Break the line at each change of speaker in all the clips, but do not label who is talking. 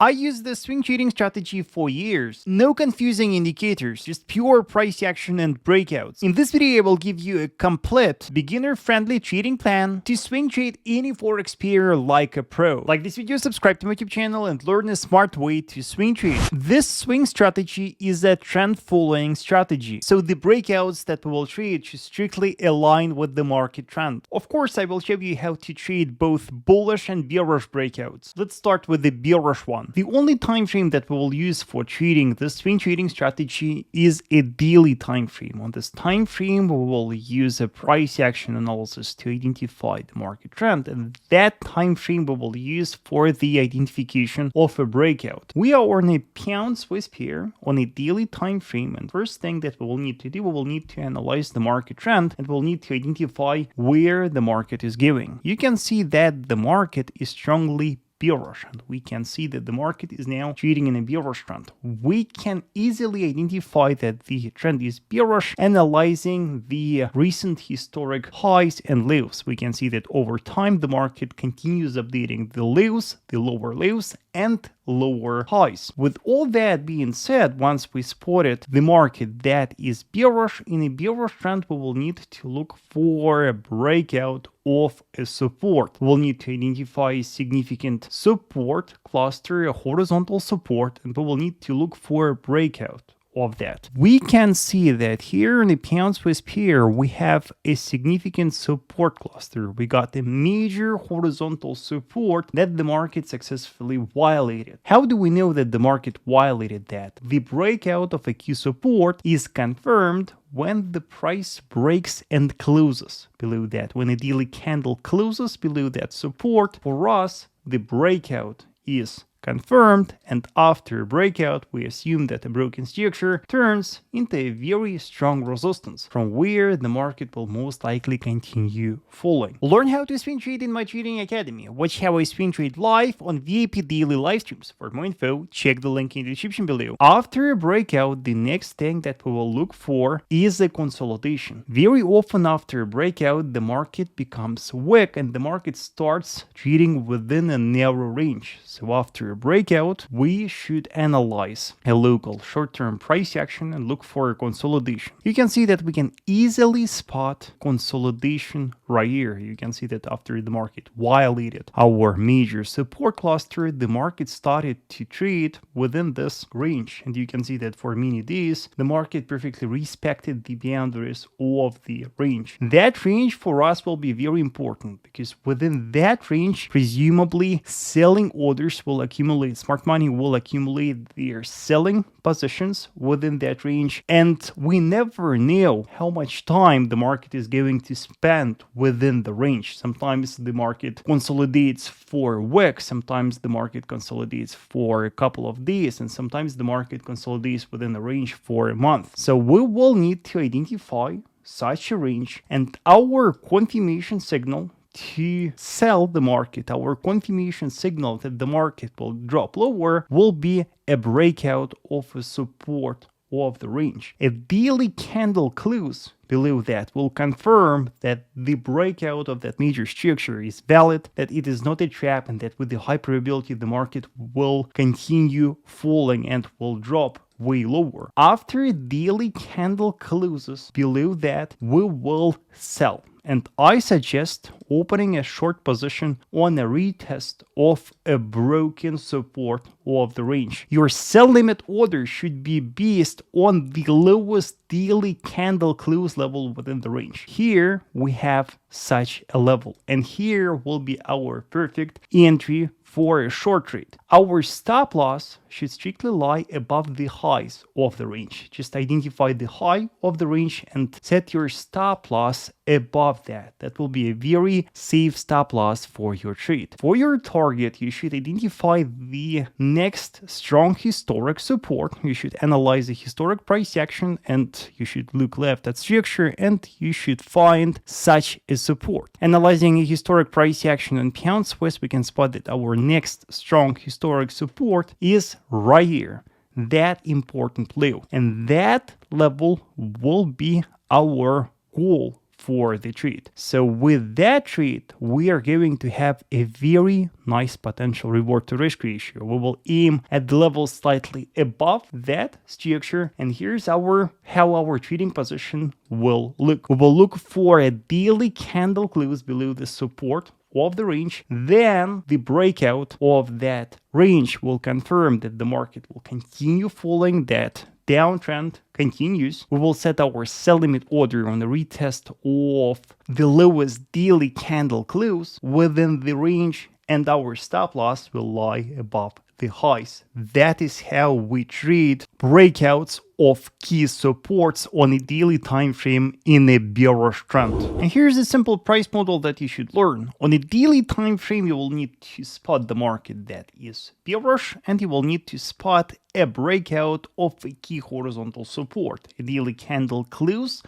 I used the swing trading strategy for years. No confusing indicators, just pure price action and breakouts. In this video, I will give you a complete beginner-friendly trading plan to swing trade any Forex pair like a pro. Like this video, subscribe to my YouTube channel and learn a smart way to swing trade. This swing strategy is a trend-following strategy, so the breakouts that we will trade should strictly align with the market trend. Of course, I will show you how to trade both bullish and bearish breakouts. Let's start with the bearish one. The only time frame that we will use for trading this swing trading strategy is a daily time frame. On this time frame, we will use a price action analysis to identify the market trend, and that time frame we will use for the identification of a breakout. We are on a pound Swiss pair on a daily time frame, and first thing that we will need to do, we will need to analyze the market trend, and we'll need to identify where the market is going. You can see that the market is strongly bearish, and we can see that the market is now trading in a bearish trend. We can easily identify that the trend is bearish analyzing the recent historic highs and lows. We can see that over time the market continues updating the lows, the lower lows, and lower highs. With all that being said, once we spotted the market that is bearish, in a bearish trend we will need to look for a breakout of a support. We'll need to identify a significant support cluster, a horizontal support, and we will need to look for a breakout of that. We can see that here in the pound Swiss pair we have a significant support cluster. We got a major horizontal support that the market successfully violated. How do we know that the market violated that? The breakout of a key support is confirmed when the price breaks and closes below that. When a daily candle closes below that support, for us the breakout is confirmed, and after a breakout we assume that a broken structure turns into a very strong resistance from where the market will most likely continue falling. Learn how to swing trade in my trading academy. Watch how I swing trade live on VIP daily live streams. For more info, check the link in the description below. After a breakout, the next thing that we will look for is a consolidation. Very often after a breakout the market becomes weak and the market starts trading within a narrow range. So after a breakout, we should analyze a local short-term price action and look for a consolidation. You can see that we can easily spot consolidation right here. You can see that after the market violated our major support cluster, the market started to trade within this range, and you can see that for many days the market perfectly respected the boundaries of the range. That range for us will be very important because within that range presumably selling orders will accumulate. Smart money will accumulate their selling positions within that range, and we never know how much time the market is going to spend within the range. Sometimes the market consolidates for a week, sometimes the market consolidates for a couple of days, and sometimes the market consolidates within the range for a month. So we will need to identify such a range, and our confirmation signal to sell the market, our confirmation signal that the market will drop lower, will be a breakout of a support of the range. A daily candle close below that will confirm that the breakout of that major structure is valid, that it is not a trap, and that with the high probability the market will continue falling and will drop way lower. After a daily candle closes below that, we will sell. And I suggest opening a short position on a retest of a broken support of the range. Your sell limit order should be based on the lowest daily candle close level within the range. Here we have such a level, and here will be our perfect entry for a short trade. Our stop loss should strictly lie above the highs of the range. Just identify the high of the range and set your stop loss above that. That will be a very safe stop loss for your trade. For your target, you should identify the next strong historic support. You should analyze the historic price action, and you should look left at structure, and you should find such a support. Analyzing a historic price action on pound Swiss, we can spot that our next strong historic support is right here, that important low, and that level will be our goal for the trade. So with that trade, we are going to have a very nice potential reward to risk ratio. We will aim at the level slightly above that structure, and here's how our trading position will look. We will look for a daily candle close below the support of the range, then the breakout of that range will confirm that the market will continue following that downtrend continues. We will set our sell limit order on the retest of the lowest daily candle close within the range, and our stop loss will lie above the highs. That is how we trade breakouts of key supports on a daily time frame in a bearish trend. And here's a simple price model that you should learn. On a daily time frame, you will need to spot the market that is bearish, and you will need to spot a breakout of a key horizontal support. A daily candle close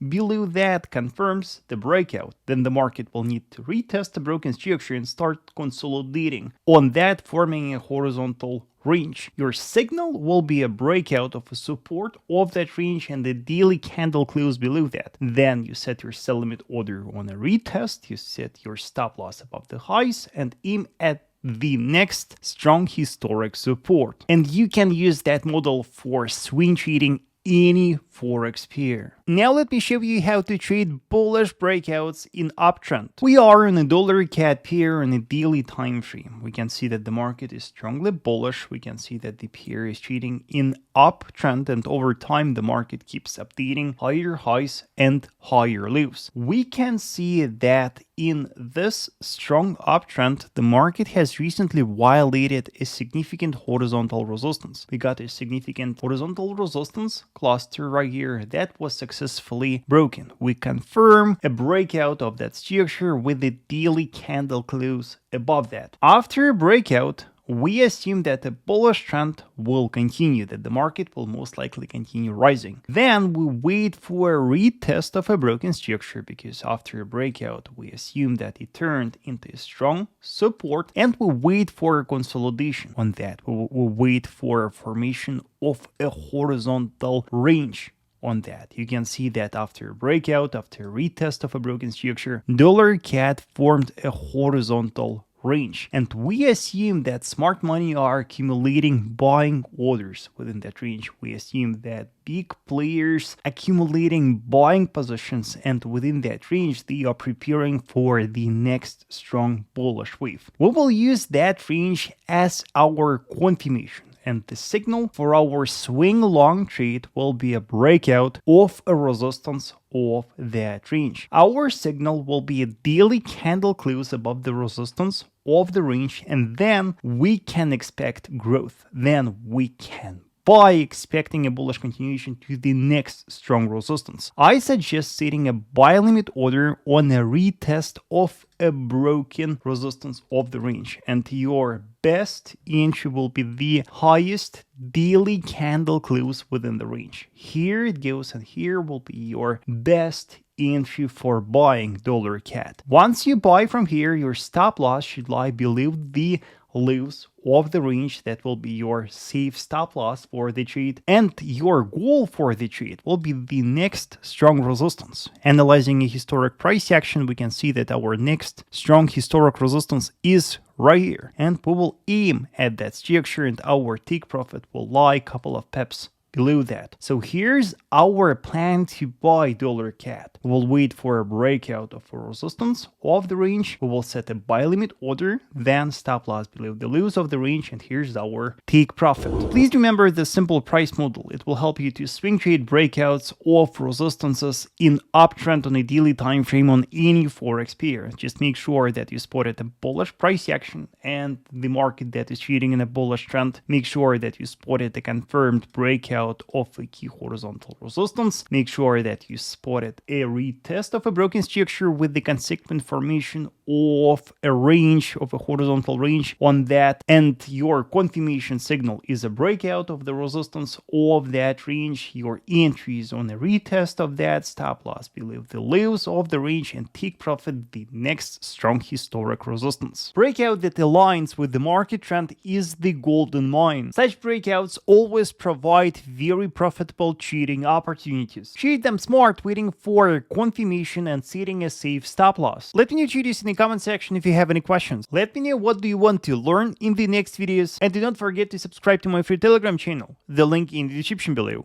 below that confirms the breakout. Then the market will need to retest the broken structure and start consolidating on that, forming a horizontal range. Your signal will be a breakout of a support of that range and the daily candle close below that. Then you set your sell limit order on a retest, you set your stop loss above the highs, and aim at the next strong historic support. And you can use that model for swing trading any Forex pair. Now let me show you how to trade bullish breakouts in uptrend. We are in a dollar CAD pair in a daily time frame. We can see that the market is strongly bullish. We can see that the pair is trading in uptrend, and over time the market keeps updating higher highs and higher lows. We can see that in this strong uptrend, the market has recently violated a significant horizontal resistance. We got a significant horizontal resistance cluster right here that was successfully broken. We confirm a breakout of that structure with the daily candle close above that. After a breakout, we assume that the bullish trend will continue, that the market will most likely continue rising. Then we wait for a retest of a broken structure, because after a breakout, we assume that it turned into a strong support, and we wait for a consolidation on that. We wait for a formation of a horizontal range on that. You can see that after a breakout, after a retest of a broken structure, dollar CAD formed a horizontal range, and we assume that smart money are accumulating buying orders within that range. We assume that big players accumulating buying positions, and within that range they are preparing for the next strong bullish wave. We will use that range as our confirmation, and the signal for our swing long trade will be a breakout of a resistance of that range. Our signal will be a daily candle close above the resistance of the range, and then we can expect growth. Then we can buy, expecting a bullish continuation to the next strong resistance. I suggest setting a buy limit order on a retest of a broken resistance of the range, and your best entry will be the highest daily candle close within the range. Here it goes, and here will be your best entry for buying dollar CAD. Once you buy from here, your stop loss should lie below the lows of the range. That will be your safe stop loss for the trade, and your goal for the trade will be the next strong resistance. Analyzing a historic price action, we can see that our next strong historic resistance is right here, and we will aim at that structure, and our take profit will lie a couple of pips below that. So here's our plan to buy dollar CAD. We will wait for a breakout of a resistance of the range. We will set a buy limit order, then stop loss below the lows of the range, and here's our take profit. Please remember the simple price model. It will help you to swing trade breakouts of resistances in uptrend on a daily time frame on any Forex pair. Just make sure that you spotted a bullish price action and the market that is trading in a bullish trend. Make sure that you spotted a confirmed breakout of a key horizontal resistance. Make sure that you spotted a retest of a broken structure with the consequent formation of a range, of a horizontal range on that, and your confirmation signal is a breakout of the resistance of that range, your entries on a retest of that, stop loss below the lows of the range, and take profit the next strong historic resistance. Breakout that aligns with the market trend is the golden mine. Such breakouts always provide very profitable trading opportunities. Trade them smart, waiting for confirmation and setting a safe stop loss. Let me know this in the comment section if you have any questions. Let me know what do you want to learn in the next videos, and do not forget to subscribe to my free Telegram channel, the link in the description below.